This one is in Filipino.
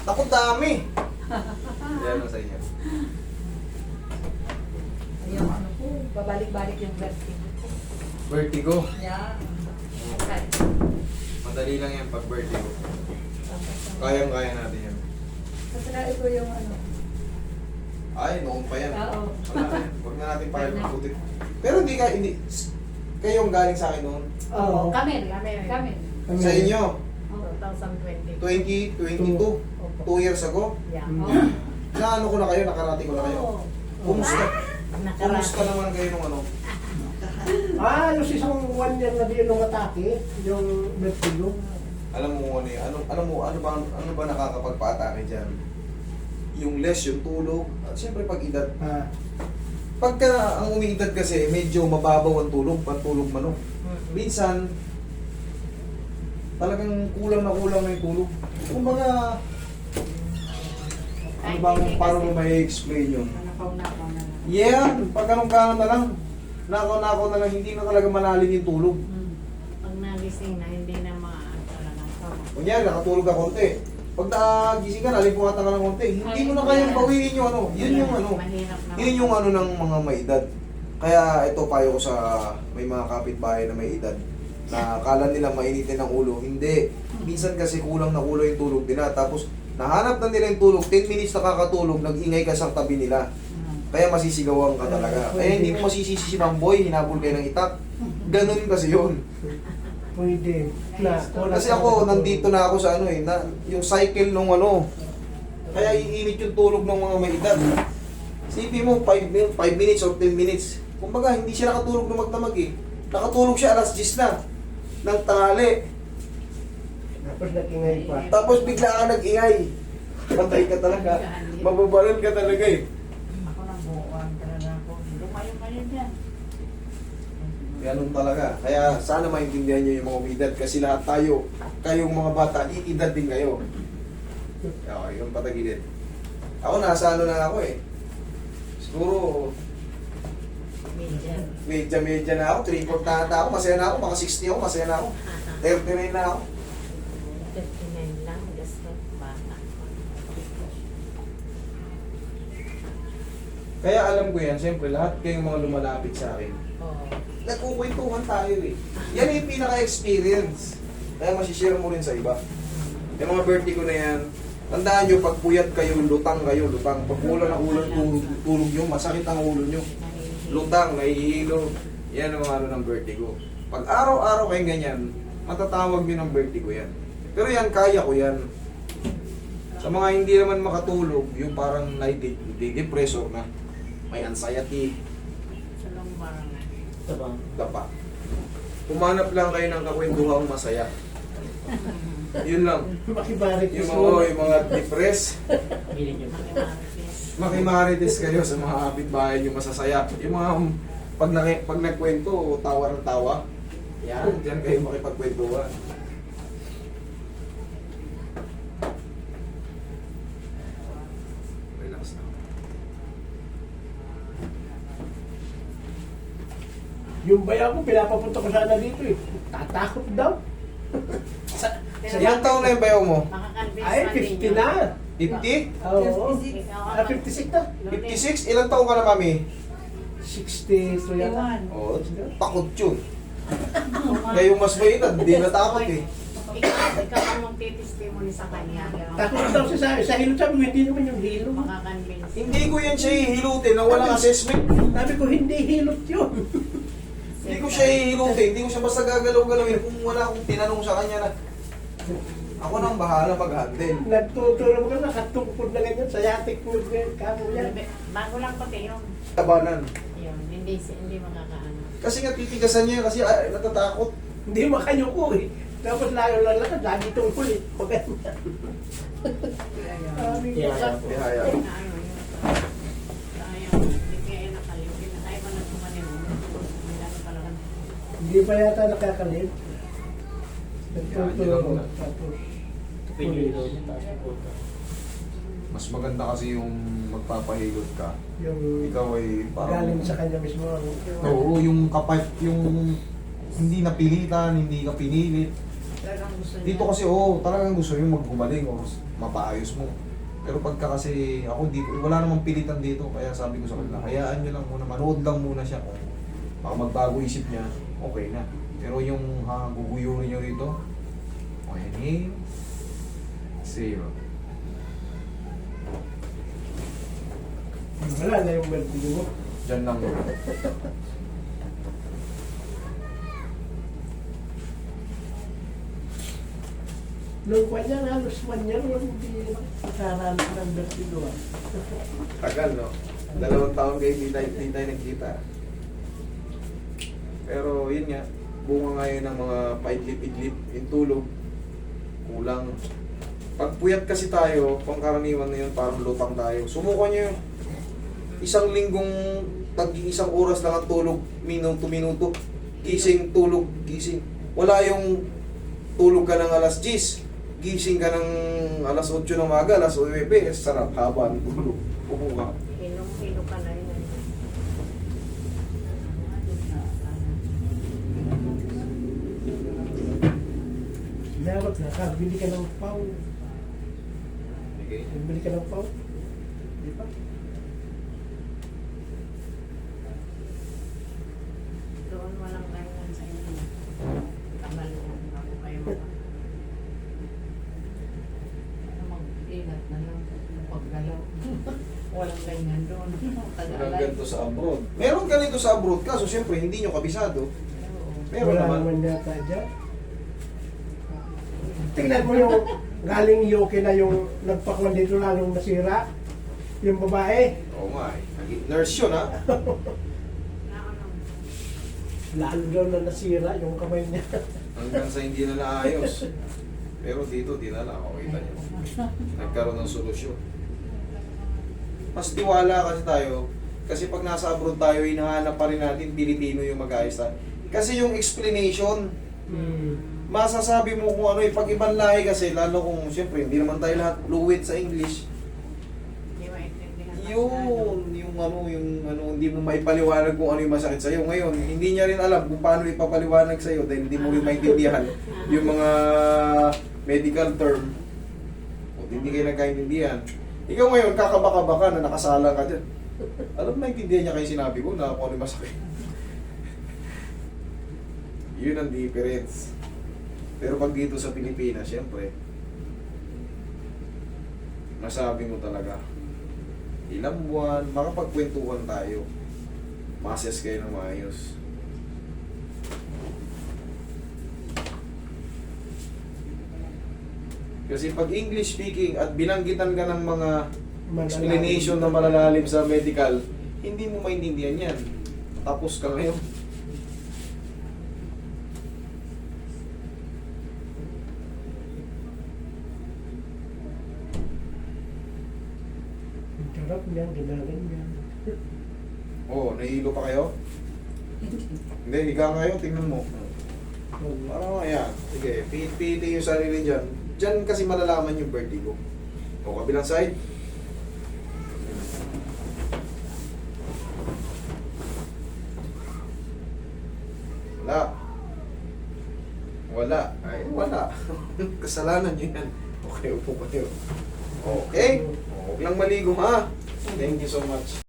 Takot dami. Yan ang sa inyo. Yung ano po, babalik-balik yung vertigo. Vertigo. Yeah. Okay. Madali lang yan pag vertigo. Kayang-kaya natin yan. Kasala ito yung ano. Ay, noon pa yan. Oo. Wala na yan. Huwag na natin pakipagputik. Pero hindi kayong galing sa akin noon. Oo. Kami. Sa inyo, 2020. 2022, 2 years ago. Yeah. Naano ko na kayo, nakarati ko na kayo. Oo. Kumusta? Kumusta naman kayo nung ano? Yung isang 1 year na din nung atake, yung vertigo. Alam mo ano ba nakakapagpa-atake diyan? Yung less, yung tulog, at siyempre pag edad. Pagka ang umiidad kasi, medyo mababaw ang tulog, pantulog manok. Minsan, talagang kulang na yung tulog. Kumbaga, ano bang, paano mo may explain yun? Nakaw na lang. Yeah, pag ganun ka na lang, nakaw na lang, hindi na talaga malalim yung tulog. Pag nagising na, hindi na talaga. Kunyari, nakatulog ka konti. Pag nagising ka, nalipuhatan ka ng konti. Hindi mo na kayang bawiin yung ano. Yun yung ano. Mahirap na. Yun yung ano ng mga may edad. Kaya ito payo ko sa may mga kapitbahay na may edad na akala nila mainitin ang ulo. Hindi. Minsan kasi kulang na kulang yung tulog nila. Tapos nahanap na nila yung tulog. 10 minutes nakakatulog, nag-ingay ka sa tabi nila. Kaya masisigawan ka talaga. Kaya hindi mo masisisi si Mamboy, hinabol kayo ng itak. Ganun kasi yun. Pwede. Kasi ako, nandito na ako sa ano yung cycle nung ano. Kaya iinit yung tulog ng mga may edad. Sipi mo, 5 minutes or 10 minutes. Kumbaga, hindi siya nakatulog na magdamag eh. Nakatulog siya alas 10 na. Ng tanghali. Tapos nag-ingay pa. Tapos bigla ka nag-ingay. Patay ka talaga. Mababaral ka talaga eh. Ako nang buuan talaga ako. Lumayo dyan. Ganun talaga. Kaya sana maintindihan niyo yung mga umidad. Kasi lahat tayo, kayong mga bata, iidad din kayo. Okay, yung patagilid. Ako nasa ano na ako eh. Siguro, medya na ako. 3-4 na ata ako. Masaya na ako. Mga 60 ako. Masaya na ako. 39 na ako. 59 lang. Gusto. Bata. Kaya alam ko yan, siyempre lahat kayong mga lumalapit sa akin. Oo. Nagkukwentuhan tayo eh. Yan yung pinaka-experience. Kaya masishare mo rin sa iba. Yung mga vertigo na yan, tandaan nyo, pag puyat kayo, lutang. Pag ulan ang ulan, tulog nyo, masakit ang ulo nyo. Lutang, nahihilo. Yan ang mga ano ng vertigo. Pag araw-araw kayong ganyan, matatawag nyo ng vertigo yan. Pero yan, kaya ko yan. Sa mga hindi naman makatulog, yung parang nai-depressor na, may anxiety, Sa lumbar na. dapa. Pumanap lang kayo ng kakwentuhang masaya. Yun lang. Makibarik Yung mga depressed, Makimarites. makimarites kayo sa mga kapitbahay nyo masasaya. Yung mga pag nagkwento, tawa ng tawa. Yan, dyan kayo makipagkwentuhan. Relax na. Yung bayan ko, pinapapunta ko sana dito eh. Tatakot daw. Ilang taon na yung bayaw mo? Makakonvince Ay, 50 na. 50? Oo. 56 na. 56? Ilang taon ka na, mami? 60 yata. Oo, takot yun. Kaya yung mas may edad, hindi natakot eh. Ikaw ang magtitestimony sa kanya. Takot daw siya sa hilot. Sabi ko, hindi naman yung hilot. Makakonvince. Hindi ko yan siya hihilutin na walang assessment. Sabi ko, hindi hilot yun. Hindi ko siya hihilutin, hindi ko siya basta gagalaw-galawin kung wala akong tinanong sa kanya na ako nang bahala mag-handle. Nagtutulong ka, nakatungkod na ganyan. Sa yatik mo, kamo yan. Bago lang pati yun. Tabanan. Yun, hindi makakaano. Kasi nga titigasan niya kasi natatakot. Hindi makayuko eh. Tapos layo lang lang, lagi tungkol eh. Maganda. Ihaya. Hindi pa yata nakakalit. Nagtutulong. Yan, Tapos, Mas maganda kasi yung magpapahilot ka. yung Ikaw ay galing sa kanya mismo. Oo, yung kapay, yung hindi napilitan, hindi ka pinilit. Talagang gusto niya. Dito kasi, talagang gusto nyo maggumaling o mapaayos mo. Pero pagka kasi ako dito, wala namang pilitan dito. Kaya sabi ko sa kanila, hayaan nyo lang muna, manood lang muna siya. Kung baka magbago isip niya, okay na. Pero yung guguyurin nyo rito, okay, zero. Wala na yung vertigo mo. Diyan lang yun. Nung kanya na, halos 1 year, hindi nakaranas ng vertigo. Tagal, no? 2 taon kayo hindi tayo nagkita. Pero yun nga, bunga ngayon ng mga paidlip-idlip, yung tulog, kulang. Pag puyat kasi tayo, pangkaraniwan na yun, parang lutang tayo. Subukan nyo yun. Isang linggong, isang oras lang ang tulog, minuto-minuto. Gising, tulog, gising. Wala yung tulog ka ng alas 10, gising ka ng alas 8 ng umaga, alas 9, sarap, haba ng tulog. Upo ka. Hino ka na yun. Meron na, bili ka ng pau. Okay. Bili ka ng pau. Di ba? Doon walang kainan sa inyo. Tagal mo ako kayo. Mag-ingat na lang. Paggalaw. Walang ganyan doon. Walang ganito sa abroad. Meron ganito sa abroad, kaso syempre hindi nyo kabisado. Meron Wala naman. naman yata dyan. Tingnan mo yung galing UK na yung nagpakuan dito lalong nasira. Yung babae, Oo nga eh. Nurse yun ha. lalo daw na nasira yung kamay niya. Hanggang sa hindi na naayos. Pero dito, di na lang. Okay, kita nyo. Nagkaroon ng solusyon. Mas tiwala kasi tayo. Kasi pag nasa abroad tayo, hinahanap pa rin natin Pilipino yung mag-ayos tayo. Kasi yung explanation, masasabi mo kung ano eh. Pag ibang lahi kasi, lalo kung siyempre, hindi naman tayo lahat fluid sa English. Hindi maintindihan. Yung hindi mo maipaliwanag kung ano yung masakit sa'yo. Ngayon, hindi niya rin alam kung paano ipapaliwanag sa'yo dahil hindi mo rin maintindihan yung mga medical term. O hindi kayo nagkaintindihan. Ikaw ngayon, kakabaka ka na nakasala ka dyan. Alam na intindihan niya kayo sinabi ko na kung ano yung masakit. Yun ang difference. Pero pag dito sa Pilipinas, syempre, masabi mo talaga, ilang buwan, makapagkwentuhan tayo. Mases kayo ng maayos. Kasi pag English speaking at binanggitan ka ng mga explanation na malalalim sa medical, hindi mo maintindihan yan. Tapos ka ngayon. Ang sarap niyan, ginagan niyan. Nahihilo pa kayo? Hindi, higa kayo, tingnan mo. Parang ayan, sige, pili yung sarili dyan. Dyan kasi malalaman yung vertigo. O, kabilang side. Wala. Wala. Ay, wala. Kasalanan nyo yan. Okay, upo kayo. Okay? Huwag lang maligo ha. Thank you so much.